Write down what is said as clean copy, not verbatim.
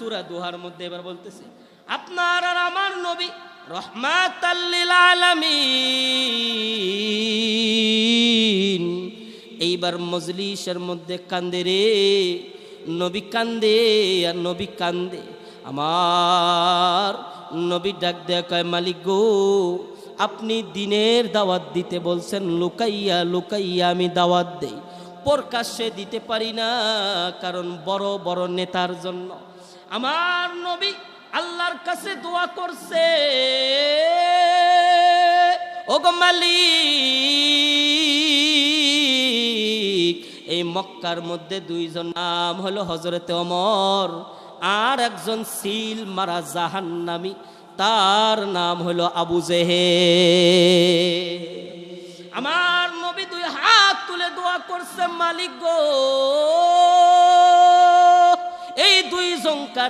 সূরা দোহার মধ্যে এবার বলতেছে, আপনার আর আমার নবী রহমাতাল লিল আলামিন। এইবার মজলিসের মধ্যে কান্দে রে নবী, কান্দে আর নবী কান্দে। আমার নবী ডাক দেয়া কয়, মালিক গো, আপনি দিনের দাওয়াত দিতে বলছেন, লুকাইয়া লুকাইয়া আমি দাওয়াত দেই, প্রকাশ্যে দিতে পারি না, কারণ বড় বড় নেতার জন্য। আমার নবী আল্লাহর কাছে দোয়া করছে, ওগো মালিক, এই মক্কার মধ্যে দুইজন নাম হলো হযরতে ওমর, আর একজন সিল মারা জাহান্নামী, তার নাম হলো আবু জেহেল। আমার নবী দুই হাত তুলে দোয়া করছে, মালিক গো, এই দুইজন